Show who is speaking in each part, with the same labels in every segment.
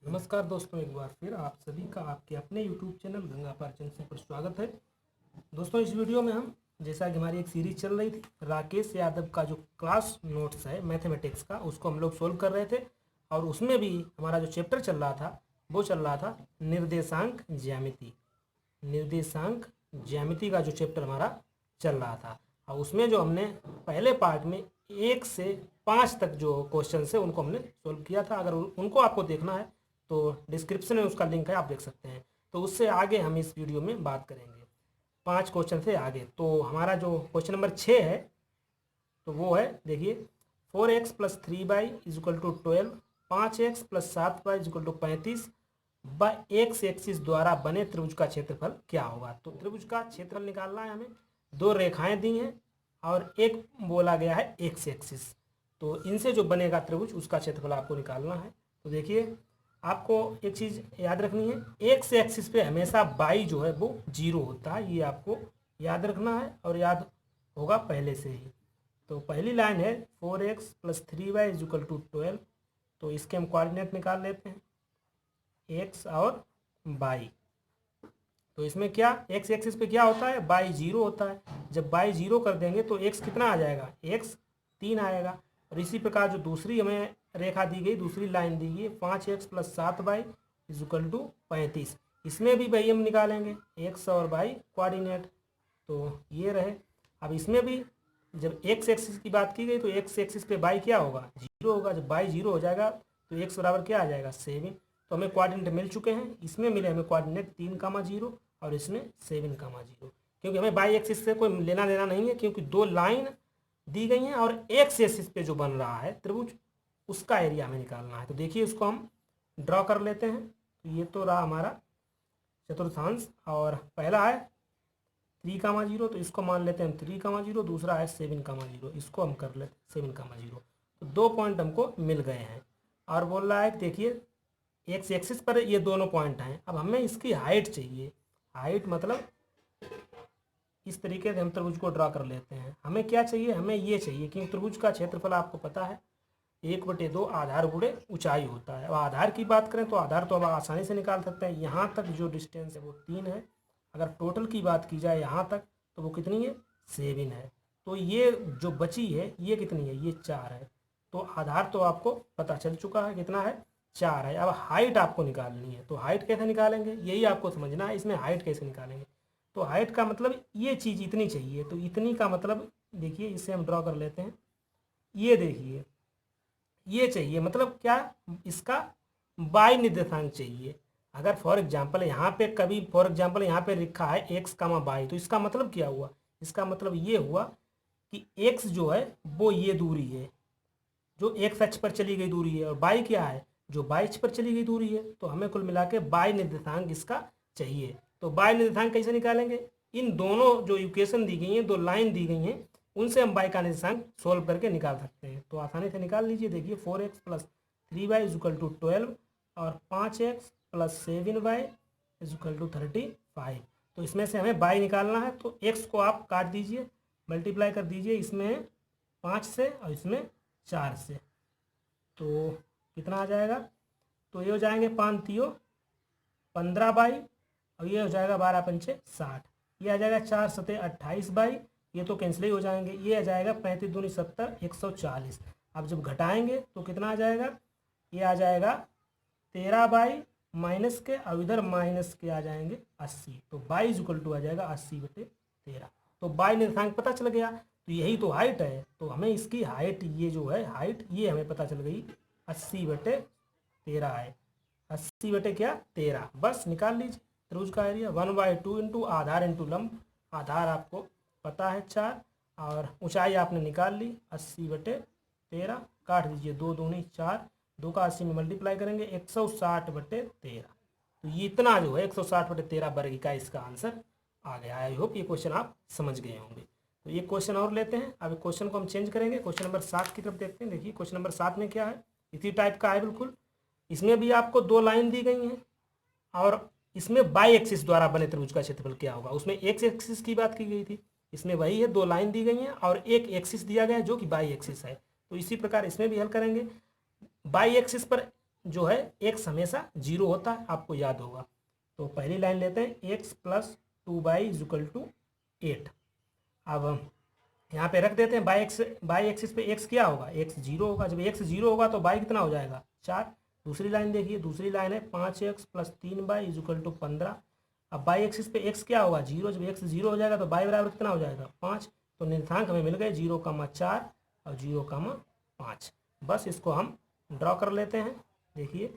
Speaker 1: नमस्कार दोस्तों, एक बार फिर आप सभी का आपके अपने YouTube चैनल गंगा पार चैनल पर स्वागत है। दोस्तों, इस वीडियो में हम जैसा कि हमारी एक सीरीज चल रही थी, राकेश यादव का जो क्लास नोट्स है मैथमेटिक्स का, उसको हम लोग सोल्व कर रहे थे। और उसमें भी हमारा जो चैप्टर चल रहा था वो चल रहा था निर्देशांक ज्यामिति। निर्देशांक ज्यामिति का जो चैप्टर हमारा चल रहा था, और उसमें जो हमने पहले पार्ट में 1 से 5 तक जो क्वेश्चन है उनको हमने सोल्व किया था। अगर उनको आपको देखना है तो डिस्क्रिप्शन में उसका लिंक है, आप देख सकते हैं। तो उससे आगे हम इस वीडियो में बात करेंगे। 5 क्वेश्चन से आगे तो हमारा जो क्वेश्चन नंबर 6 है तो वो है, देखिए, 4x plus 3y is equal to 12, 5x plus 7y is equal to 35 by x axis द्वारा बने त्रिभुज का क्षेत्रफल क्या होगा। तो त्रिभुज का क्षेत्रफल निकालना है हमें। दो रेखाएं दी हैं और एक बोला गया है एक्स एक्सिस। तो इनसे जो बनेगा त्रिभुज उसका क्षेत्रफल आपको निकालना है। तो देखिए, आपको एक चीज़ याद रखनी है, एक्स एक्सिस पे हमेशा बाई जो है वो 0 होता है, ये आपको याद रखना है और याद होगा पहले से ही। तो पहली लाइन है 4x plus 3y is equal to 12। तो इसके हम कोऑर्डिनेट निकाल लेते हैं, एक्स और बाई। तो इसमें क्या, एक्स एक्सिस पे क्या होता है, बाई 0 होता है। जब बाई 0 कर देंगे तो एक्स कितना आ जाएगा, एक्स 3 आएगा। और इसी प्रकार जो दूसरी हमें रेखा दी गई, दूसरी लाइन दी गई 5x plus 7y is equal to 35। इसमें भी वही हम निकालेंगे, एक्स और बाई कोऑर्डिनेट। तो ये रहे। अब इसमें भी जब एक्स एक्सिस की बात की गई तो एक्स एक्सिस पे बाई क्या होगा, 0 होगा। जब बाई 0 हो जाएगा तो एक्स बराबर क्या आ जाएगा, 7। तो हमें कोऑर्डिनेट मिल चुके हैं। इसमें मिले हमें कोऑर्डिनेट 3, 0 और इसमें 7, 0, क्योंकि हमें बाई एक्सिस से कोई लेना देना नहीं है, क्योंकि दो लाइन दी गई हैं और एक्स एक्सिस पे जो बन रहा है त्रिभुज उसका एरिया हमें निकालना है। तो देखिए, इसको हम ड्रॉ कर लेते हैं। तो ये तो रहा हमारा चतुर्थांश, और पहला है 3, 0, तो इसको मान लेते हैं हम 3, 0। दूसरा है 7, 0, इसको हम कर लेते हैं 7, 0। तो 2 पॉइंट हमको मिल गए हैं। और बोल रहा है, देखिए, एक्स एक्सिस पर ये दोनों पॉइंट हैं। अब हमें इसकी हाइट चाहिए। हाइट मतलब इस तरीके से हम त्रिभुज को ड्रा कर लेते हैं। हमें क्या चाहिए, हमें ये चाहिए कि त्रिभुज का क्षेत्रफल आपको पता है 1/2 आधार गुणे ऊंचाई होता है। अब आधार की बात करें तो आधार तो अब आसानी से निकाल सकते हैं। यहाँ तक जो डिस्टेंस है वो 3 है। अगर टोटल की बात की जाए यहाँ तक तो वो कितनी है, 7 है। तो ये जो बची है ये कितनी है, ये 4 है। तो आधार तो आपको पता चल चुका है कितना है, 4 है। अब हाइट आपको निकालनी है। तो हाइट कैसे निकालेंगे यही आपको समझना है। इसमें हाइट कैसे निकालेंगे, तो हाइट का मतलब ये चीज़ इतनी चाहिए। तो इतनी का मतलब देखिए, इसे हम ड्रॉ कर लेते हैं। ये देखिए, ये चाहिए, मतलब क्या, इसका बाई निर्देशांक चाहिए। अगर फॉर एग्जांपल यहाँ पे कभी फॉर एग्जांपल यहाँ पे लिखा है एक्स कामा बाई, तो इसका मतलब क्या हुआ, इसका मतलब ये हुआ कि एक्स जो है वो ये दूरी है जो एक्स अक्ष पर चली गई दूरी है, और बाई क्या है, जो बाई अक्ष पर चली गई दूरी है। तो हमें कुल मिला के बाई निर्देशांक इसका चाहिए। तो बाई निर्देशांक कैसे निकालेंगे, इन दोनों जो इक्वेशन दी गई हैं, दो लाइन दी गई हैं, उनसे हम बाई का निर्देशांक सोल्व करके निकाल सकते हैं। तो आसानी से निकाल लीजिए। देखिए, 4x plus 3y is equal to 12 और 5x plus 7y is equal to 35। तो इसमें से हमें बाई निकालना है। तो x को आप काट दीजिए, मल्टीप्लाई कर दीजिए, इसमें 5 से और इसमें 4 से। तो कितना आ जाएगा, तो ये हो जाएंगे 5 3 15 बाई, और ये हो जाएगा 12 5 60। ये आ जाएगा 4 7 28 बाई, ये तो कैंसिल ही हो जाएंगे। ये आ जाएगा 35 दूनी 70 140। अब जब घटाएंगे तो कितना आ जाएगा, ये आ जाएगा 13 बाई माइनस के, और इधर माइनस के आ जाएंगे 80। तो बाई इक्वल टू आ जाएगा 80/13। तो बाई निर्देशांक पता चल गया। तो यही तो हाइट है। तो हमें इसकी हाइट, ये जो है हाइट, ये हमें पता चल गई 80/13 है। 80/13 बस निकाल लीजिए। त्रिभुज का एरिया 1/2 इंटू आधार इंटू लंब। आधार आपको पता है 4, और ऊंचाई आपने निकाल ली 80/13। काट दीजिए, 2 दूनी 4, 2 का 80 में मल्टीप्लाई करेंगे 160/13। तो ये इतना जो है 160/13 वर्ग का इसका आंसर आ गया। आई होप ये क्वेश्चन आप समझ गए होंगे। तो ये क्वेश्चन और लेते हैं। अब क्वेश्चन को हम चेंज करेंगे, क्वेश्चन नंबर 7 की तरफ देखते हैं। देखिए, क्वेश्चन नंबर 7 में क्या है, इसी टाइप का है बिल्कुल। इसमें भी आपको दो लाइन दी गई हैं, और इसमें बाई एक्सिस द्वारा बने त्रिभुज का क्षेत्रफल क्या होगा। उसमें एक्स एक्सिस की बात की गई थी, इसमें वही है, दो लाइन दी गई हैं और एक एक्सिस दिया गया है जो कि बाई एक्सिस है। तो इसी प्रकार इसमें भी हल करेंगे। बाई एक्सिस पर जो है x हमेशा 0 होता है, आपको याद होगा। तो पहली लाइन लेते हैं x plus 2y is equal to 8। अब यहाँ पे रख देते हैं बाई एक्सिस पे x क्या होगा, x 0 होगा। जब x 0 होगा तो y कितना हो जाएगा 4। दूसरी लाइन देखिए, दूसरी लाइन है 5x plus 3y is equal to 15। अब बाई एक्सिस पे x क्या होगा 0, जब x 0 हो जाएगा तो y बराबर कितना हो जाएगा 5। तो निर्देशांक हमें मिल गए 0,4 और 0,5। बस इसको हम ड्रॉ कर लेते हैं। देखिए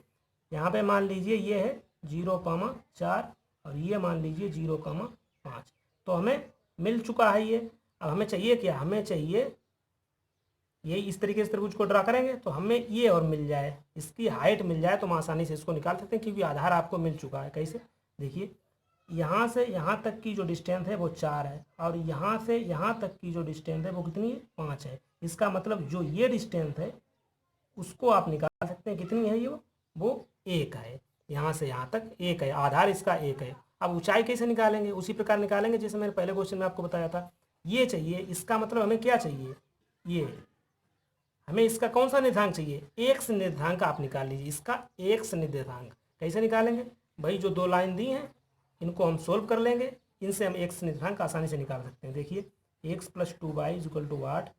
Speaker 1: यहाँ पे मान लीजिए ये है 0,4 और ये मान लीजिए 0,5। तो हमें मिल चुका है ये। अब हमें चाहिए क्या, हमें चाहिए ये इस तरीके से त्रिभुज को ड्रा करेंगे तो हमें ये और मिल जाए, इसकी हाइट मिल जाए तो हम आसानी से इसको निकाल सकते हैं, क्योंकि आधार आपको मिल चुका है। कैसे, देखिए यहाँ से यहाँ तक की जो डिस्टेंस है वो 4 है और यहाँ से यहाँ तक की जो डिस्टेंस है वो कितनी है 5 है। इसका मतलब जो ये डिस्टेंस है उसको आप निकाल सकते हैं, कितनी है ये, वो 1 है। यहाँ से यहाँ तक 1 है, आधार इसका 1 है। अब ऊंचाई कैसे निकालेंगे, उसी प्रकार निकालेंगे जैसे मैंने पहले क्वेश्चन में आपको बताया था। ये चाहिए, इसका मतलब हमें क्या चाहिए, ये हमें इसका कौन सा निर्देशांक चाहिए, एक्स निर्देशांक आप निकाल लीजिए, इसका एक्स निर्देशांक। कैसे निकालेंगे भाई, जो दो लाइन दी हैं इनको हम सोल्व कर लेंगे, इनसे हम एक्स निर्देशांक आसानी से निकाल सकते हैं। देखिए x plus 2y is equal to 8,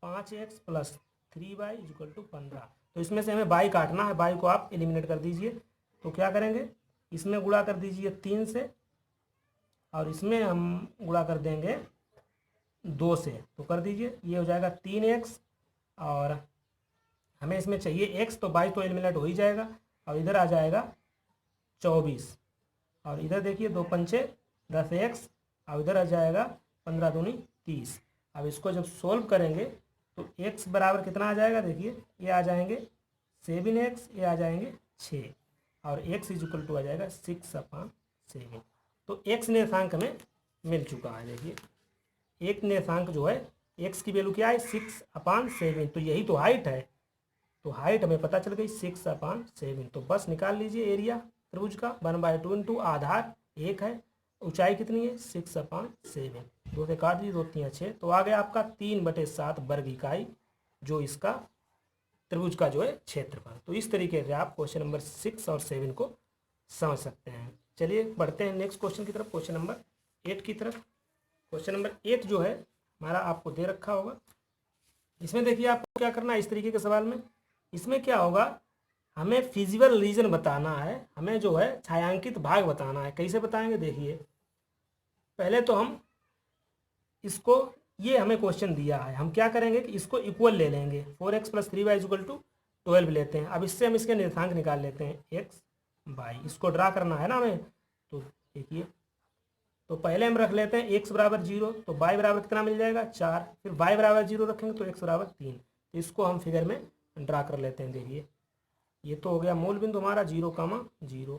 Speaker 1: 5x plus 3y is equal to 15। तो इसमें से हमें बाई काटना है, बाई को आप एलिमिनेट कर दीजिए। तो क्या करेंगे, इसमें गुणा कर दीजिए 3 से और इसमें हम गुणा कर देंगे 2 से। तो कर दीजिए, ये हो जाएगा 3x और हमें इसमें चाहिए x, तो बाई तो एलिमिनेट हो ही जाएगा और इधर आ जाएगा 24 और इधर देखिए 2 पंचे 10x और इधर आ जाएगा 15 दूनी 30। अब इसको जब सोल्व करेंगे तो x बराबर कितना आ जाएगा, देखिए ये आ जाएंगे 7x, ये आ जाएंगे 6 और x इज इक्वल टू आ जाएगा 6/7। तो x निर्देशांक हमें मिल चुका है। देखिए एक निर्देशांक जो है x की वैल्यू क्या है 6/7, तो यही तो हाइट है। तो हाइट हमें पता चल गई 6/7। तो बस निकाल लीजिए एरिया त्रिभुज का 1/2 इंटू आधार 1 है, ऊंचाई कितनी है 6/7। 2 से काट दीजिए, 2 3 6, तो आ गया आपका 3/7 वर्ग इकाई, जो इसका त्रिभुज का जो है क्षेत्रफल। तो इस तरीके से आप क्वेश्चन नंबर 6 और 7 को समझ सकते हैं। चलिए बढ़ते हैं नेक्स्ट क्वेश्चन की तरफ, क्वेश्चन नंबर 8 की तरफ। क्वेश्चन नंबर 8 जो है हमारा आपको दे रखा होगा। इसमें देखिए आपको क्या करना है, इस तरीके के सवाल में इसमें क्या होगा, हमें फिजिबल रीजन बताना है, हमें जो है छायांकित भाग बताना है। कैसे बताएंगे, देखिए पहले तो हम इसको, ये हमें क्वेश्चन दिया है, हम क्या करेंगे कि इसको इक्वल ले लेंगे, 4x plus 3y equal to 12 लेते हैं। अब इससे हम इसके निर्देशांक निकाल लेते हैं x बाई, इसको ड्रा करना है ना हमें। तो देखिए, तो पहले हम रख लेते हैं x बराबर 0, तो y बराबर कितना मिल जाएगा 4, फिर y बराबर 0 रखेंगे तो x बराबर 3। तो इसको हम फिगर में ड्रा कर लेते हैं। देखिए ये तो हो गया मूल बिंदु हमारा 0,0।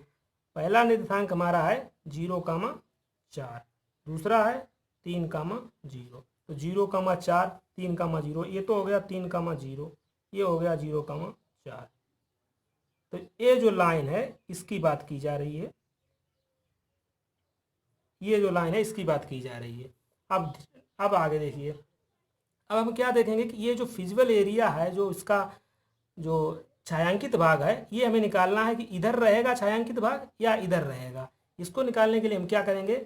Speaker 1: पहला निर्देशांक हमारा है 0,4, दूसरा है 3,0। तो 0,4 3,0, ये तो हो गया 3,0, ये हो गया 0,4। तो ये जो लाइन है इसकी बात की जा रही है, ये जो लाइन है इसकी बात की जा रही है। अब आगे देखिए, अब हम क्या देखेंगे कि ये जो फिजिबल एरिया है, जो इसका जो छायांकित भाग है, ये हमें निकालना है कि इधर रहेगा छायांकित भाग या इधर रहेगा। इसको निकालने के लिए हम क्या करेंगे,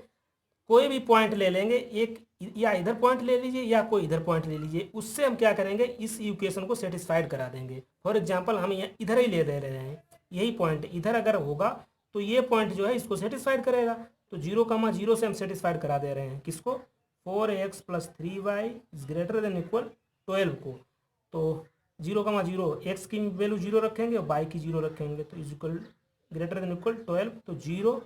Speaker 1: कोई भी पॉइंट ले लेंगे, एक या इधर पॉइंट ले लीजिए या कोई इधर पॉइंट ले लीजिए, उससे हम क्या करेंगे इस इक्वेशन को सेटिस्फाइड करा देंगे। फॉर एग्जांपल हम इधर ही ले दे रहे हैं, यही पॉइंट इधर अगर होगा तो ये पॉइंट जो है इसको सेटिस्फाइड करेगा। तो 0,0 से हम सेटिस्फाइड करा दे रहे हैं किसको, 4x plus 3y is greater than equal 12 को। तो 0,0 x की वैल्यू 0 रखेंगे और y की 0 रखेंगे, तो is equal greater than equal 12। तो 0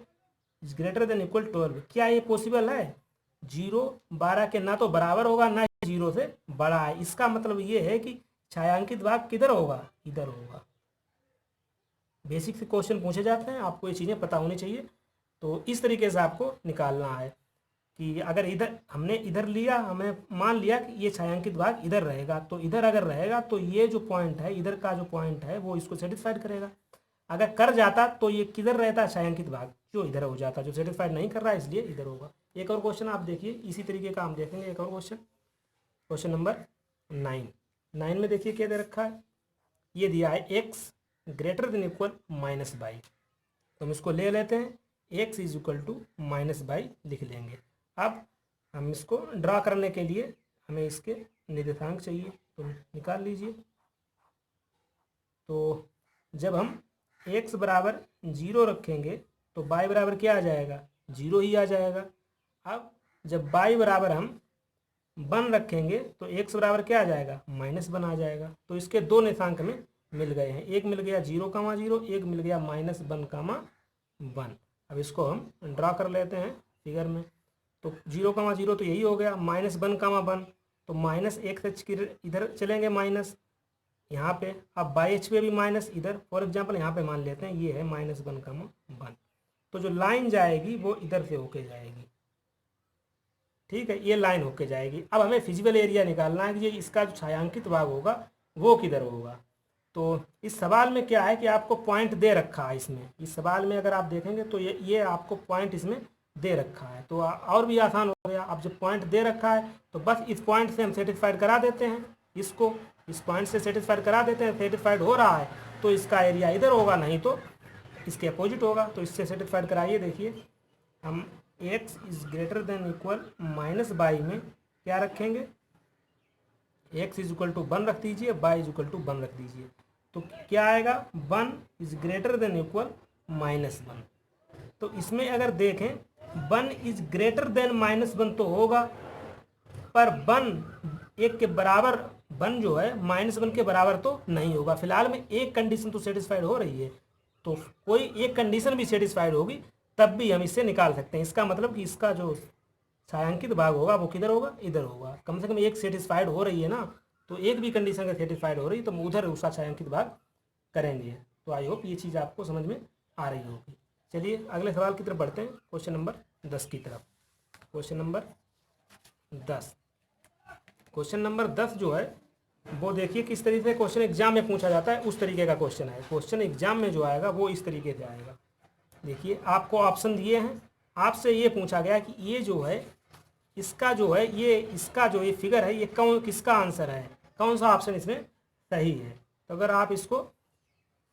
Speaker 1: इज ग्रेटर देन इक्वल 12, क्या ये पॉसिबल है, 0 12 के ना तो बराबर होगा ना 0 से बड़ा है। इसका मतलब ये है कि छायांकित भाग किधर होगा, इधर होगा। बेसिक से क्वेश्चन पूछे जाते हैं, आपको ये चीज़ें पता होनी चाहिए। तो इस तरीके से आपको निकालना है कि अगर इधर हमने इधर लिया, हमें मान लिया कि ये छायांकित भाग इधर रहेगा, तो इधर अगर रहेगा तो ये जो पॉइंट है, इधर का जो पॉइंट है वो इसको सेटिस्फाइड करेगा। अगर कर जाता तो ये किधर रहता, छायांकित भाग जो इधर हो जाता, जो सेटिस्फाइड नहीं कर रहा है इसलिए इधर होगा। एक और क्वेश्चन आप देखिए, इसी तरीके का हम देखेंगे एक और क्वेश्चन, क्वेश्चन नंबर 9 में देखिए क्या दे रखा है, ये दिया है x greater than equal minus y. तो हम इसको ले लेते हैं, x is equal to minus y लिख लेंगे। अब हम इसको ड्रा करने के लिए हमें इसके निर्देशांक चाहिए, तो निकाल लीजिए। तो जब हम x बराबर 0 रखेंगे तो y बराबर क्या आ जाएगा, 0 ही आ जाएगा। अब जब y बराबर हम 1 रखेंगे तो x बराबर क्या आ जाएगा, -1 आ जाएगा। तो इसके दो निर्देशांक हमें मिल गए हैं, एक मिल गया 0,0, एक मिल गया -1,1। अब इसको हम ड्रा कर लेते हैं फिगर में। तो 0,0 तो यही हो गया, -1,1 तो -x इधर चलेंगे माइनस यहाँ पे। अब बाई एच पे भी माइनस इधर, फॉर एग्जांपल यहाँ पे मान लेते हैं ये है -1,1। तो जो लाइन जाएगी वो इधर से होके जाएगी, ठीक है, ये लाइन होके जाएगी। अब हमें फिजिकल एरिया निकालना है कि ये इसका जो छायांकित भाग होगा वो किधर होगा। तो इस सवाल में क्या है कि आपको पॉइंट दे रखा है इसमें, इस सवाल में अगर आप देखेंगे तो ये आपको पॉइंट इसमें दे रखा है, तो और भी आसान हो गया। अब जब पॉइंट दे रखा है तो बस इस पॉइंट से हम सेटिस्फाइड करा देते हैं, इसको इस पॉइंट से सेटिस्फाइड करा देते हैं। सेटिस्फाइड हो रहा है तो इसका एरिया इधर होगा, नहीं तो इसके अपोजिट होगा। तो इससे सेटिस्फाइड कराइए। देखिए हम x is greater than equal minus by में क्या रखेंगे, x इज इक्वल टू 1 रख दीजिए, y इज इक्वल टू 1 रख दीजिए। तो क्या आएगा, 1 इज ग्रेटर देन इक्वल -1। तो इसमें अगर देखें 1 इज ग्रेटर देन -1 तो होगा, पर 1 1 के बराबर 1 जो है -1 के बराबर तो नहीं होगा। फिलहाल में एक कंडीशन तो सेटिस्फाइड हो रही है, तो कोई एक कंडीशन भी सेटिस्फाइड होगी तब भी हम इससे निकाल सकते हैं। इसका मतलब कि इसका जो छायांकित भाग होगा वो किधर होगा, इधर होगा। कम से कम एक सेटिस्फाइड हो रही है ना, तो एक भी कंडीशन अगर सेटिस्फाइड हो रही है तो हम उधर उसका छायांकित भाग करेंगे। तो आई होप ये चीज़ आपको समझ में आ रही होगी। चलिए अगले सवाल की तरफ बढ़ते हैं, क्वेश्चन नंबर 10 की तरफ। क्वेश्चन नंबर 10, क्वेश्चन नंबर 10 जो है वो देखिए किस तरीके से क्वेश्चन एग्जाम में पूछा जाता है, उस तरीके का क्वेश्चन है। क्वेश्चन एग्जाम में जो आएगा वो इस तरीके से आएगा। देखिए आपको ऑप्शन दिए हैं, आपसे ये पूछा गया कि ये जो है इसका जो है इसका जो ये फिगर है ये किसका आंसर है, कौन सा ऑप्शन इसमें सही है। तो अगर आप इसको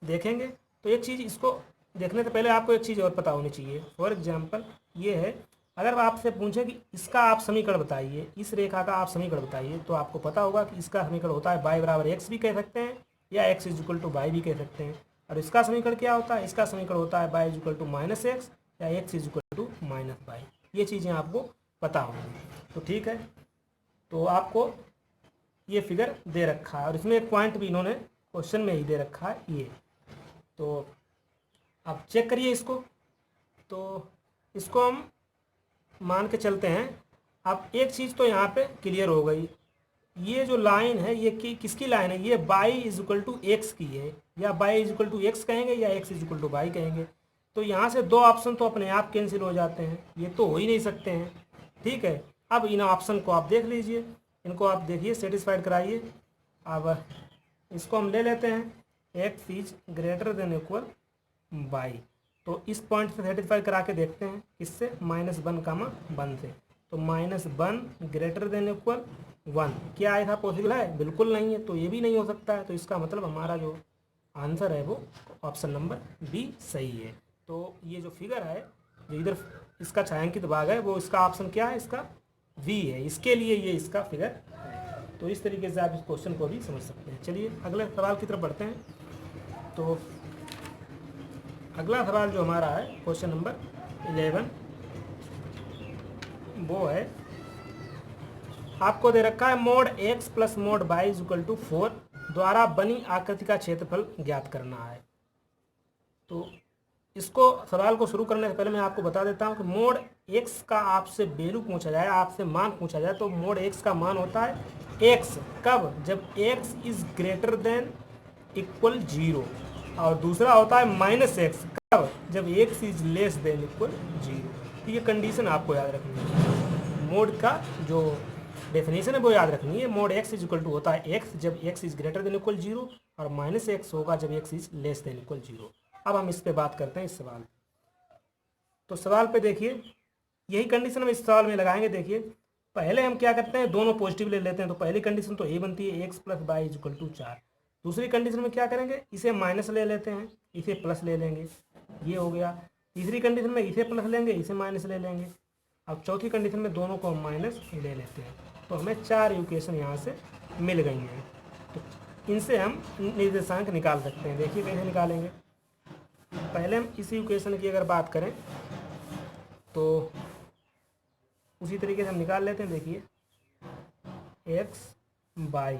Speaker 1: देखेंगे तो एक चीज़, इसको देखने से पहले आपको एक चीज़ और पता होनी चाहिए। फॉर एग्जांपल ये है, अगर आपसे पूछे कि इसका आप समीकरण बताइए, इस रेखा का आप समीकरण बताइए, तो आपको पता होगा कि इसका समीकरण होता है y बराबर x भी कह सकते हैं या x is equal to y भी कह सकते हैं। और इसका समीकरण क्या होता है, इसका समीकरण होता है y is equal to -x या x is equal to -y। ये चीज़ें आपको पता होंगी। तो ठीक है, तो आपको ये फिगर दे रखा है और इसमें एक पॉइंट भी इन्होंने क्वेश्चन में ही दे रखा है ये। तो आप चेक करिए इसको। तो इसको हम मान के चलते हैं। अब एक चीज़ तो यहाँ पे क्लियर हो गई, ये जो लाइन है ये किसकी लाइन है, ये y is equal to x की है, या y is equal to x कहेंगे या x is equal to y कहेंगे। तो यहाँ से दो ऑप्शन तो अपने आप कैंसिल हो जाते हैं, ये तो हो ही नहीं सकते हैं। ठीक है, अब इन ऑप्शन को आप देख लीजिए, इनको आप देखिए, सेटिस्फाइड कराइए। अब इसको हम ले लेते हैं, x is greater than equal y. तो इस पॉइंट से सेटिस्फाई करा के देखते हैं, किससे, -1,1 से। तो -1 ग्रेटर देन इक्वल 1 क्या आया था, पॉसिबल है, बिल्कुल नहीं है। तो ये भी नहीं हो सकता है। तो इसका मतलब हमारा जो आंसर है वो ऑप्शन नंबर बी सही है। तो ये जो फिगर है, जो इधर इसका छायांकित भाग है, वो इसका ऑप्शन क्या है, इसका वी है। इसके लिए ये इसका फिगर है। तो इस तरीके से आप इस क्वेश्चन को भी समझ सकते हैं। चलिए अगले सवाल की तरफ बढ़ते हैं। तो अगला सवाल जो हमारा है क्वेश्चन नंबर 11, वो है आपको दे रखा है mod x plus mod y is equal to 4 द्वारा बनी आकृति का क्षेत्रफल ज्ञात करना है। तो इसको सवाल को शुरू करने से पहले मैं आपको बता देता हूँ कि मोड x का आपसे वैल्यू पूछा जाए, आपसे मान पूछा जाए, तो मोड x का मान होता है x कब, जब x is greater than equal 0, और दूसरा होता है -x कब, जब x is less than equal 0। तो ये कंडीशन आपको याद रखनी है। मोड का जो डेफिनेशन है वो याद रखनी है। Mod x is equal to होता है x जब x is greater than equal 0, और -x होगा जब x is less than equal 0। अब हम इस पे बात करते हैं, इस सवाल। तो सवाल पे देखिए, यही कंडीशन हम इस सवाल में लगाएंगे। देखिए पहले हम क्या करते हैं, दोनों पॉजिटिव ले लेते हैं। तो पहली कंडीशन तो ये बनती है x plus y is equal to 4। दूसरी कंडीशन में क्या करेंगे, इसे माइनस ले लेते हैं, इसे प्लस ले लेंगे, ये हो गया। तीसरी कंडीशन में इसे प्लस लेंगे, इसे माइनस ले लेंगे। अब चौथी कंडीशन में दोनों को हम माइनस ले लेते हैं, तो हमें 4 इक्वेशन यहाँ से मिल गई हैं। तो इनसे हम निर्देशांक निकाल सकते हैं। देखिए कैसे निकालेंगे। पहले हम इस इक्वेशन की अगर बात करें तो उसी तरीके से हम निकाल लेते हैं। देखिए एक्स बाई,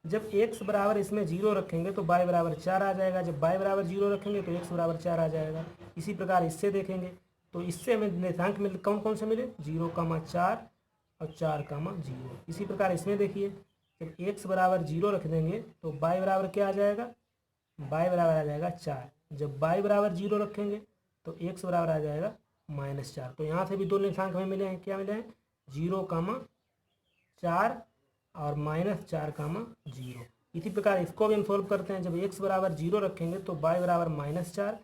Speaker 1: जब x बराबर इसमें 0 रखेंगे तो y बराबर 4 आ जाएगा, जब y बराबर 0 रखेंगे तो x बराबर 4 आ जाएगा। इसी प्रकार इससे देखेंगे तो इससे हमें निर्देशांक मिले, कौन कौन से मिले, 0,4 और 4,0। इसी प्रकार इसमें देखिए जब x बराबर 0 रख देंगे तो y बराबर क्या आ जाएगा, y बराबर आ जाएगा 4। जब y बराबर 0 रखेंगे तो x बराबर आ जाएगा -4। तो यहाँ से भी दो निर्देशांक हमें मिले हैं, क्या मिले हैं, 0,4 और -4,0। इसी प्रकार इसको भी हम सोल्व करते हैं। जब x बराबर 0 रखेंगे तो y बराबर -4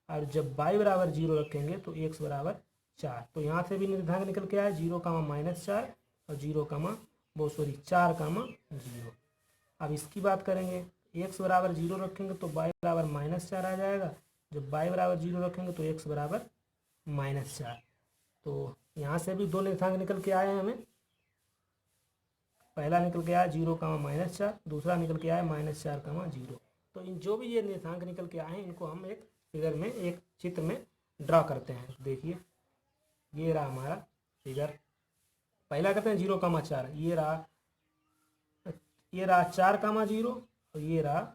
Speaker 1: और जब y बराबर 0 रखेंगे तो x बराबर 4। तो यहाँ से भी निर्देशांक निकल के आया 0,-4 और 4,0। अब इसकी बात करेंगे, x बराबर 0 रखेंगे तो y बराबर -4 आ जाएगा, जब y बराबर 0 रखेंगे तो x बराबर -4। तो यहाँ से भी दो निर्देशांक निकल के आए हैं हमें। पहला निकल के आया 0,-4, दूसरा निकल के आया -4,0। तो इन जो भी ये निर्देशांक निकल के आए हैं इनको हम एक फिगर में, एक चित्र में ड्रा करते हैं। देखिए ये रहा हमारा फिगर। पहला करते हैं 0,4, ये रहा 4,0 और ये रहा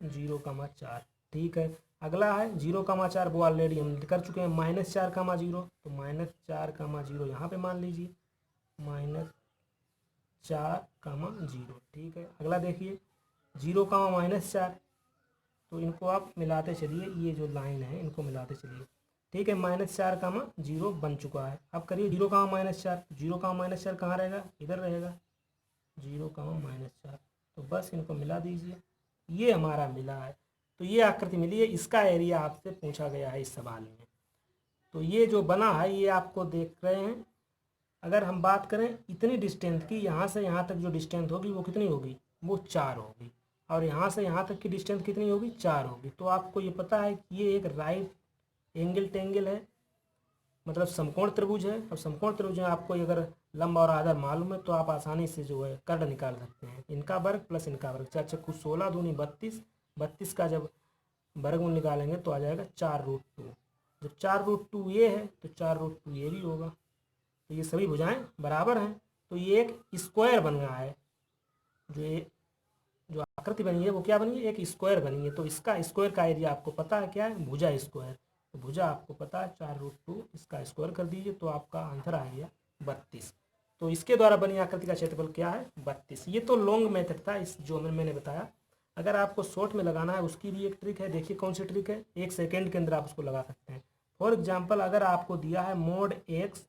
Speaker 1: 0,4। ठीक है। अगला है 0,4, वो ऑलरेडी हम कर चुके हैं, -4,0। तो -4,0 यहाँ पे मान लीजिए, -4,0। ठीक है। अगला देखिए 0,-4, तो इनको आप मिलाते चलिए, ये जो लाइन है इनको मिलाते चलिए। ठीक है, -4,0 बन चुका है। अब करिए 0,-4, 0,-4 कहाँ रहेगा, इधर रहेगा 0,-4। तो बस इनको मिला दीजिए, ये हमारा मिला है। तो ये आकृति मिली है, इसका एरिया आपसे पूछा गया है इस सवाल में। तो ये जो बना है ये आपको देख रहे हैं। अगर हम बात करें इतनी डिस्टेंस की, यहाँ से यहाँ तक जो डिस्टेंस होगी वो कितनी होगी, वो 4 होगी, और यहाँ से यहाँ तक की डिस्टेंस कितनी होगी, 4 होगी। तो आपको ये पता है कि ये एक राइट एंगल टेंगल है, मतलब समकोण त्रिभुज है। और समकोण त्रिभुज में आपको अगर लंब और आधार मालूम है तो आप आसानी से जो है कर्ण निकाल सकते हैं। इनका वर्ग प्लस इनका वर्ग, 4 चक्कू 16 दूनी 32, 32 का जब वर्गमूल निकालेंगे तो आ जाएगा 4√2। जब 4√2 ये है तो 4√2 ये भी होगा। तो ये सभी भुजाएं बराबर हैं, तो ये एक स्क्वायर बन रहा है। जो आकृति बनी है वो क्या बनी है, एक स्क्वायर बनी है। तो इसका स्क्वायर का एरिया आपको पता है क्या है, भुजा स्क्वायर। तो भुजा आपको पता है 4√2, इसका स्क्वायर कर दीजिए तो आपका आंसर आ गया 32। तो इसके द्वारा बनी आकृति का क्षेत्रफल क्या है, 32। ये तो लॉन्ग मेथड था, इस जो मैंने बताया। अगर आपको शॉर्ट में लगाना है उसकी भी एक ट्रिक है। देखिए कौन सी ट्रिक है, 1 सेकेंड के अंदर आप उसको लगा सकते हैं। फॉर एग्जाम्पल अगर आपको दिया है mod x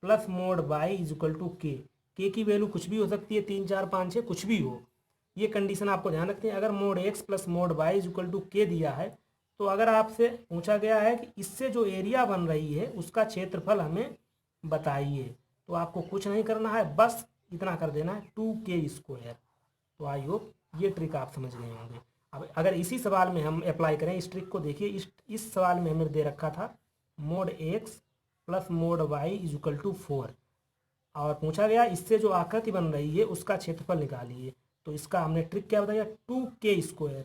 Speaker 1: plus mod y equal to k, की वैल्यू कुछ भी हो सकती है, 3, 4, 5, 6 कुछ भी हो। ये कंडीशन आपको ध्यान रखनी है। अगर mod x plus mod y equal to k दिया है तो अगर आपसे पूछा गया है कि इससे जो एरिया बन रही है उसका क्षेत्रफल हमें बताइए, तो आपको कुछ नहीं करना है, बस इतना कर देना है 2k²। तो आई होप ये ट्रिक आप समझ गए होंगे। अब अगर इसी सवाल में हम अप्लाई करें इस ट्रिक को, देखिए इस सवाल में हमें दे रखा था mod x plus mod y equal to 4, और पूछा गया इससे जो आकृति बन रही है उसका क्षेत्रफल निकालिए। तो इसका हमने ट्रिक क्या बताया, 2k²।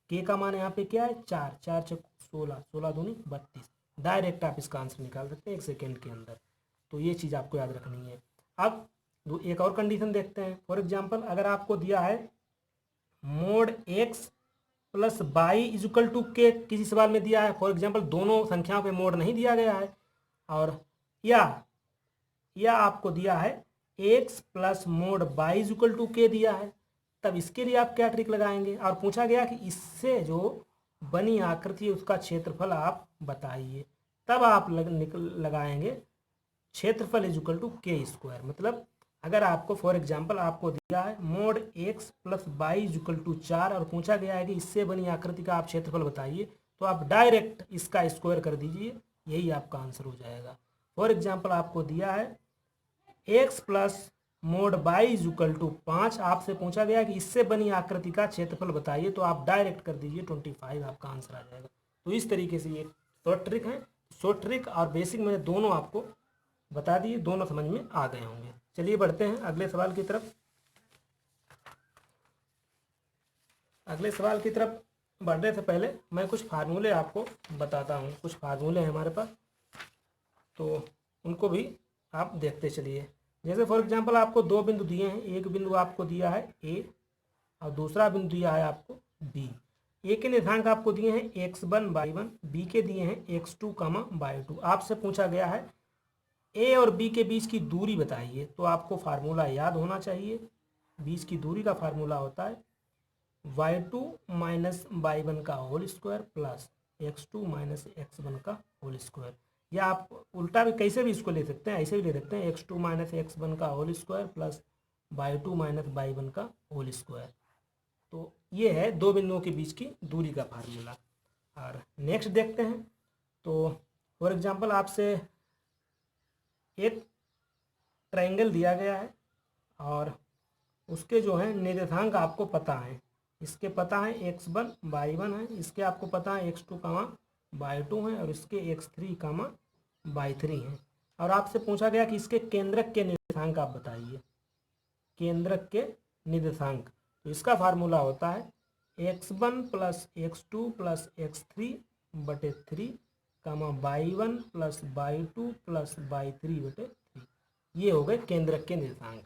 Speaker 1: k का मान यहाँ पे क्या है, 4, 4 चक 16, 16 दूनी 32। डायरेक्ट आप इसका आंसर निकाल सकते हैं 1 सेकेंड के अंदर। तो ये चीज़ आपको याद रखनी है। अब एक और कंडीशन देखते हैं। फॉर एग्जाम्पल अगर आपको दिया है mod x plus y equal to k, किसी सवाल में दिया है, फॉर एग्जाम्पल दोनों संख्याओं पे मोड नहीं दिया गया है, और या आपको दिया है x plus mod y equal to k दिया है, तब इसके लिए आप क्या ट्रिक लगाएंगे। और पूछा गया कि इससे जो बनी आकृति है उसका क्षेत्रफल आप बताइए, तब आप लगाएंगे क्षेत्रफल इक्वल टू k²। मतलब अगर आपको फॉर एग्जांपल आपको दिया है mod x plus y equal to 4 और पूछा गया है कि इससे बनी आकृति का आप क्षेत्रफल बताइए, तो आप डायरेक्ट इसका स्क्वायर कर दीजिए, यही आपका आंसर हो जाएगा। फॉर एग्जांपल आपको दिया है x plus mod y is equal to 5। आपसे पूछा गया कि इससे बनी आकृति का क्षेत्रफल बताइए, तो आप डायरेक्ट कर दीजिए 25, आपका आंसर आ जाएगा। तो इस तरीके से ये शॉर्ट ट्रिक है। शॉर्ट ट्रिक और बेसिक मैंने दोनों आपको बता दिए, दोनों समझ में आ गए होंगे। चलिए बढ़ते हैं अगले सवाल की तरफ। अगले सवाल की तरफ बढ़ने से पहले मैं कुछ फार्मूले आपको बताता हूँ। कुछ फार्मूले हैं हमारे पास, तो उनको भी आप देखते चलिए। जैसे फॉर एग्जांपल आपको दो बिंदु दिए हैं, एक बिंदु आपको दिया है ए और दूसरा बिंदु दिया है आपको बी। ए के निर्देशांक आपको दिए हैं x1 y1, बी के दिए हैं x2 y2। आपसे पूछा गया है ए और बी के बीच की दूरी बताइए, तो आपको फार्मूला याद होना चाहिए। बीच की दूरी का फार्मूला होता है y2 माइनस y1 का whole square plus x2 minus x1 का होल स्क्वायर। या आप उल्टा भी कैसे भी इसको ले सकते हैं, ऐसे भी ले सकते हैं x2 माइनस x1 का whole square plus y2 minus y1 का होल स्क्वायर। तो ये है दो बिंदुओं के बीच की दूरी का फार्मूला। और नेक्स्ट देखते हैं। तो फॉर एग्जांपल आपसे एक ट्रायंगल दिया गया है और उसके जो है निर्देशांक आपको पता है। इसके पता है x1 y1 है, इसके आपको पता है x2 y2 है और इसके x3 y3 है। और आपसे पूछा गया कि इसके केंद्रक के निर्देशांक आप बताइए, केंद्रक के निर्देशांक। तो इसका फार्मूला होता है x1 plus x2 plus x3 बटे 3 y1 plus y2 plus y3 बटे 3। ये हो गए केंद्रक के निर्देशांक।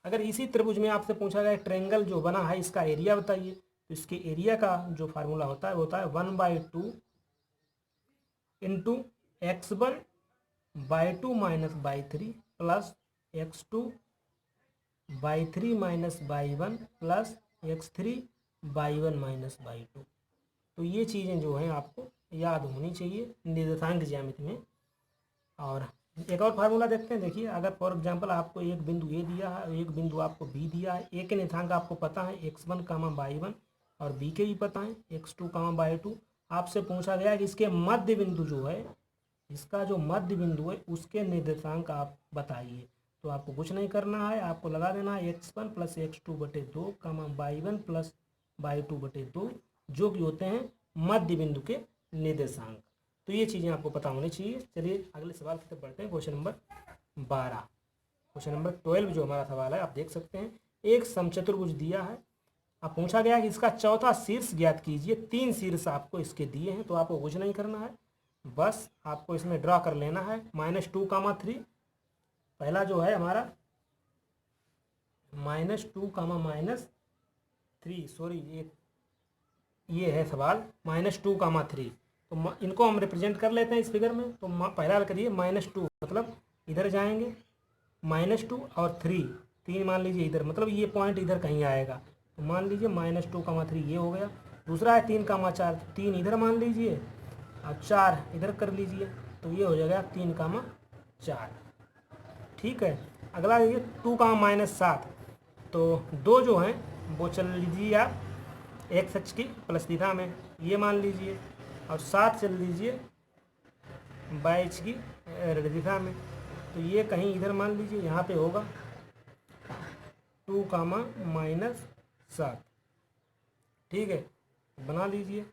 Speaker 1: अगर इसी त्रिभुज में आपसे पूछा गया ट्रायंगल जो बना है इसका एरिया बताइए, तो इसके एरिया का जो फार्मूला होता है वो होता है 1/2 into x1 y2 minus y3 plus x2 y3 minus y1 plus x3 y1 minus y2। तो ये चीज़ें जो हैं आपको याद होनी चाहिए निर्देशांक ज्यामिति में। और एक और फार्मूला देखते हैं। देखिए, अगर फॉर एग्जांपल आपको एक बिंदु ए दिया है और एक बिंदु आपको बी दिया है। ए के निर्देशांक आपको पता है x1 y1 और बी के भी पता है x2 y2। आपसे पूछा गया कि इसके मध्य बिंदु जो है, इसका जो मध्य बिंदु है उसके निर्देशांक आप बताइए। तो आपको कुछ नहीं करना है, आपको लगा देना है x1 प्लस x2 बटे 2 y1 प्लस y2 बटे 2, जो कि होते हैं मध्य बिंदु के निर्देशांक। तो ये चीज़ें आपको पता होनी चाहिए। चलिए अगले सवाल की तरफ बढ़ते हैं। Question number 12। क्वेश्चन नंबर 12 जो हमारा सवाल है आप देख सकते हैं। एक समचतुर्भुज दिया है, अब पूछा गया कि इसका चौथा शीर्ष ज्ञात कीजिए। 3 शीर्ष आपको इसके दिए हैं, तो आपको कुछ नहीं करना है, बस आपको इसमें ड्रा कर लेना है -2 3। पहला जो है हमारा -2 -3, सॉरी ये है सवाल -2 3। तो इनको हम रिप्रेजेंट कर लेते हैं इस फिगर में। तो पहला करिए -2, मतलब इधर जाएंगे -2 और 3 मान लीजिए इधर, मतलब ये पॉइंट इधर कहीं आएगा। तो मान लीजिए -2 3 ये हो गया। दूसरा है 3 4, 3 इधर मान लीजिए और 4 इधर कर लीजिए, तो ये हो जाएगा 3 4। ठीक है। अगला ये 2 -7, तो 2 जो हैं वो चल लीजिए आप x अक्ष की प्लस दिशा में, ये मान लीजिए, और 7 चल लीजिए y अक्ष की ऋण दिशा में। तो ये कहीं इधर मान लीजिए, यहाँ पे होगा 2 -7। ठीक है, बना लीजिए,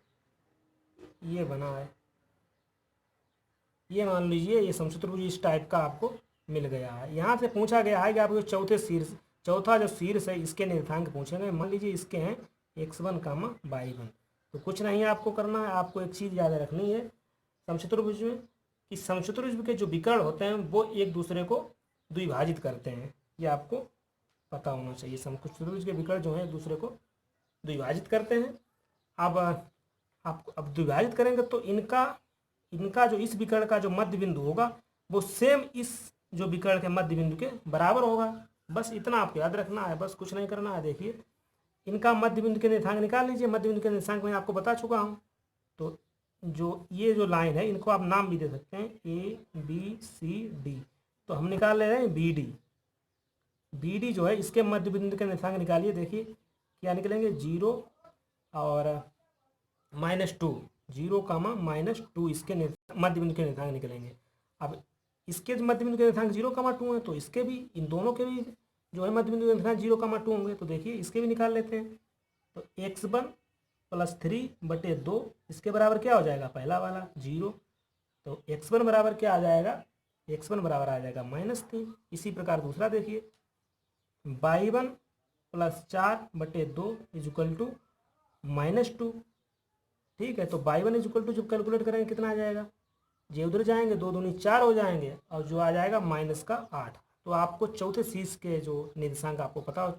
Speaker 1: ये बना है। ये मान लीजिए ये समचतुर्भुज इस टाइप का आपको मिल गया है। यहाँ से पूछा गया है कि आपको चौथा जो शीर्ष है इसके निर्देशांक पूछेंगे। मान लीजिए इसके हैं x1 y1। तो कुछ नहीं आपको करना है, आपको एक चीज़ याद रखनी है समचतुर्भुज में कि समचतुर्भुज के जो विकर्ण होते हैं वो एक दूसरे को द्विभाजित करते हैं। ये आपको पता होना चाहिए। समचतुर्भुज के विकर्ण जो हैं एक दूसरे को द्विभाजित करते हैं। अब द्विभाजित करेंगे तो इनका जो इस विकर्ण का जो मध्य बिंदु होगा वो सेम इस जो विकर्ण के मध्य बिंदु के बराबर होगा। बस इतना आपको याद रखना है, बस कुछ नहीं करना है। देखिए, इनका मध्य बिंदु के निर्देशांक निकाल लीजिए। मध्य बिंदु के निर्देशांक मैं आपको बता चुका हूँ। तो ये जो लाइन है इनको आप नाम भी दे सकते हैं ABCD। तो हम निकाल ले रहे हैं BD जो है इसके मध्य बिंदु के निर्देशांक निकालिए। देखिए क्या निकलेंगे, 0 और -2, 0 -2 इसके मध्य बिंदु के निर्देशांक निकलेंगे। अब इसके मध्य बिंदु के निर्देशांक 0 2 है, तो इसके भी, इन दोनों के भी जो है मध्य बिंदु निर्देशांक 0,2 होंगे। तो देखिए इसके भी निकाल लेते हैं। तो x1 + 3/2 इसके बराबर क्या हो जाएगा, पहला वाला 0। तो x1 बराबर क्या आ जाएगा, x1 बराबर आ जाएगा -3। इसी प्रकार दूसरा देखिए, y1 + 4/2 = -2। ठीक है, तो y1 = जब कैलकुलेट करेंगे कितना आ जाएगा, ये उधर जाएंगे, 2 दूनी 4 हो जाएंगे और जो आ जाएगा -8। तो आपको चौथे शीर्ष के जो निर्देशांक आपको पता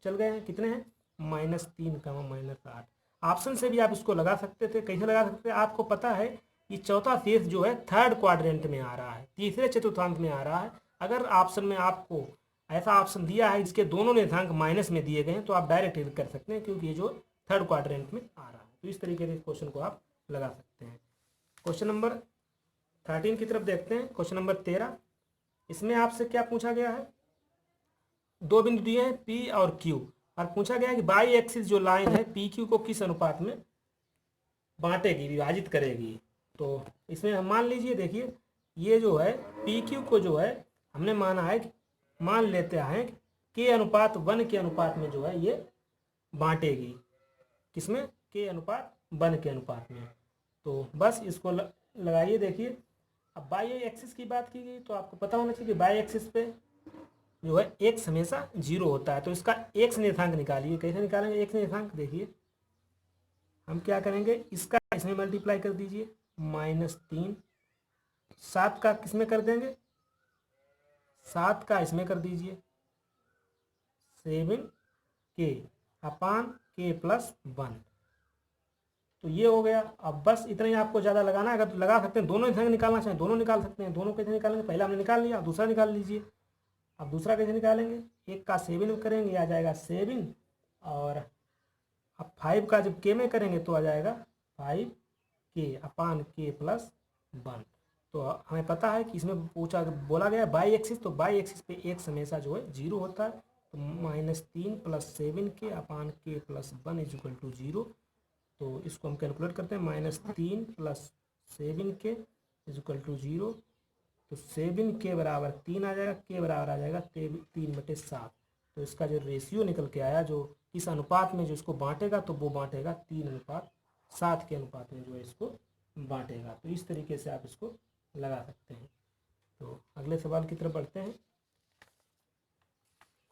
Speaker 1: चल गए हैं, कितने हैं, -3, -8। ऑप्शन से भी आप इसको लगा सकते थे। कैसे लगा सकते थे, आपको पता है कि चौथा शीर्ष जो है थर्ड क्वाड्रेंट में आ रहा है, तीसरे चतुर्थांश में आ रहा है। अगर ऑप्शन में आपको ऐसा ऑप्शन दिया है जिसके दोनों निर्देशांक माइनस में दिए गए हैं, तो आप डायरेक्ट हिल कर सकते हैं, क्योंकि ये जो थर्ड क्वाड्रेंट में आ रहा है। तो इस तरीके से क्वेश्चन को आप लगा सकते हैं। क्वेश्चन नंबर 13 की तरफ देखते हैं। क्वेश्चन नंबर 13, इसमें आपसे क्या पूछा गया है, दो बिंदु दिए हैं P और Q, और पूछा गया है कि बाई एक्सिस जो लाइन है PQ को किस अनुपात में बांटेगी, विभाजित करेगी। तो इसमें हम मान लीजिए, देखिए ये जो है PQ को जो है हमने माना है, मान लेते हैं K/1 के अनुपात में जो है ये बांटेगी। किसमें, K/1 के अनुपात में। तो बस इसको लगाइए। देखिए अब बाई एक्सिस की बात की गई तो आपको पता होना चाहिए कि बाई एक्सिस पे जो है x हमेशा 0 होता है। तो इसका x निर्देशांक निकालिए। कैसे निकालेंगे x निर्देशांक, देखिए हम क्या करेंगे, इसका इसमें मल्टीप्लाई कर दीजिए, -3। 7 का किसमें कर देंगे, 7 का इसमें कर दीजिए, 7k/k+1। तो ये हो गया। अब बस इतना ही आपको ज़्यादा लगाना है। अगर लगा सकते हैं, दोनों निर्देशांक निकालना चाहें दोनों निकाल सकते हैं। दोनों कैसे निकालेंगे, पहला हमने निकाल लिया, दूसरा निकाल लीजिए। अब दूसरा कैसे निकालेंगे, 1 का 7 करेंगे, आ जाएगा 7। और अब 5 का जब k में करेंगे तो आ जाएगा 5k/k+1। तो हमें पता है कि इसमें बोला गया बाई एक्सिस, तो बाई एक्सिस पे x हमेशा जो है 0 होता है। तो -3 + 7k/k+1 = 0। तो इसको हम कैलकुलेट करते हैं, -3 + 7k = 0। तो 7k बराबर 3 आ जाएगा, k बराबर आ जाएगा 3/7। तो इसका जो रेशियो निकल के आया, जो इस अनुपात में जो इसको बांटेगा, तो वो बांटेगा 3/7 के अनुपात में जो है इसको बांटेगा। तो इस तरीके से आप इसको लगा सकते हैं। तो अगले सवाल की तरफ बढ़ते हैं।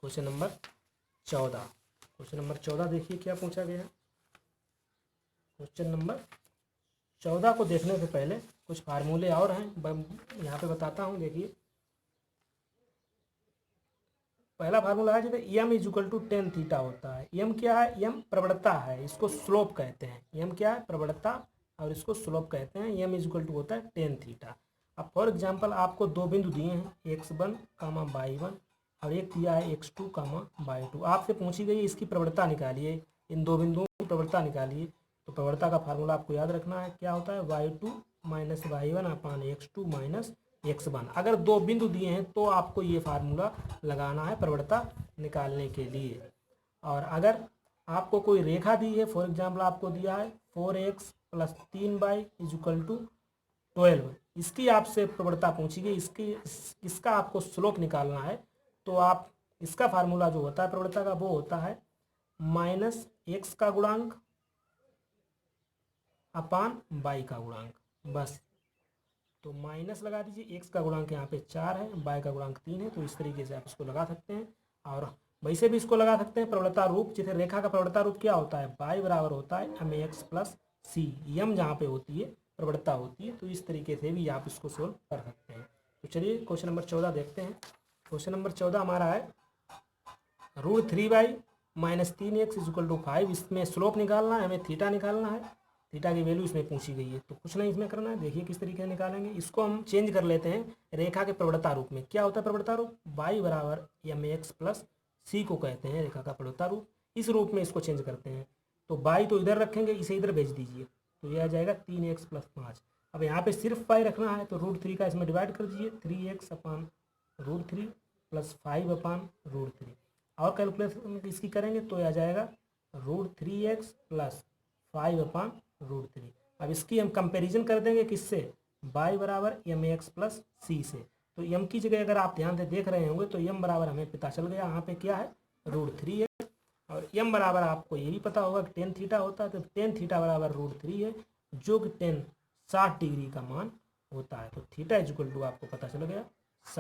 Speaker 1: Question number 14। क्वेश्चन नंबर 14 देखिए क्या पूछा गया है। क्वेश्चन नंबर 14 को देखने से पहले कुछ फार्मूले और हैं, यहाँ पे बताता हूँ। देखिए पहला फार्मूला है, जैसे m = tan थीटा होता है। m क्या है, m प्रवणता है, इसको स्लोप कहते हैं। m क्या है, प्रवणता, और इसको स्लोप कहते हैं। m = होता है tan थीटा। अब फॉर एग्जांपल आपको दो बिंदु दिए हैं, x1, y1, और एक दिया है x2, y2। आपसे पूछी गई है इसकी प्रवणता निकालिए, इन दो बिंदुओं की प्रवणता निकालिए। तो प्रवणता का फार्मूला आपको याद रखना है, क्या होता है, y2 - y1/x2 - x1। अगर दो बिंदु दिए हैं तो आपको ये फार्मूला लगाना है प्रवणता निकालने के लिए। और अगर आपको कोई रेखा दी है, फॉर एग्जांपल आपको दिया है 4x + 3y = 12, इसकी आपसे प्रवणता पूछी गई, इसका आपको स्लोप निकालना है। तो आप इसका फार्मूला जो होता है प्रवणता का, वो होता है -x का गुणांक / y का गुणांक। बस, तो माइनस लगा दीजिए। x का गुणांक यहाँ पे 4 है, y का गुणांक 3 है। तो इस तरीके से आप इसको लगा सकते हैं। और वैसे भी इसको लगा सकते हैं प्रवणता रूप, जैसे रेखा का प्रवणता रूप क्या होता है, y बराबर होता है mx + c। m जहाँ पे होती है प्रवणता होती है। तो इस तरीके से भी आप इसको सोल्व कर सकते हैं। तो चलिए क्वेश्चन नंबर 14 देखते हैं। क्वेश्चन नंबर 14 हमारा है, √3y - 3x = 5। इसमें स्लोप निकालना है, हमें थीटा निकालना है। थीटा की वैल्यू इसमें पूछी गई है। तो कुछ नहीं इसमें करना है, देखिए किस तरीके से निकालेंगे। इसको हम चेंज कर लेते हैं रेखा के प्रवणता रूप में। क्या होता है प्रवणता रूप, y बराबर mx + c को कहते हैं रेखा का प्रवणता रूप। इस रूप में इसको चेंज करते हैं। तो y तो इधर रखेंगे, इसे इधर भेज दीजिए, तो यह आ जाएगा 3x + 5। अब यहाँ पे सिर्फ y रखना है, तो √3 का इसमें डिवाइड कर दीजिए, 3x/√3 + 5/√3। और कैलकुलेशन इसकी करेंगे तो यह आ जाएगा √3x + 5/√3। अब इसकी हम कंपैरिजन कर देंगे किससे, y बराबर mx + c से। तो यम की जगह अगर आप ध्यान से देख रहे होंगे तो यम बराबर हमें पता चल गया, यहाँ पे क्या है √3 है। और यम बराबर आपको ये भी पता होगा कि टेन थीटा होता है, तो टेन थीटा बराबर √3 है, जो कि 60 डिग्री का मान होता है। तो थीटा इक्वल टू आपको पता चल गया 60।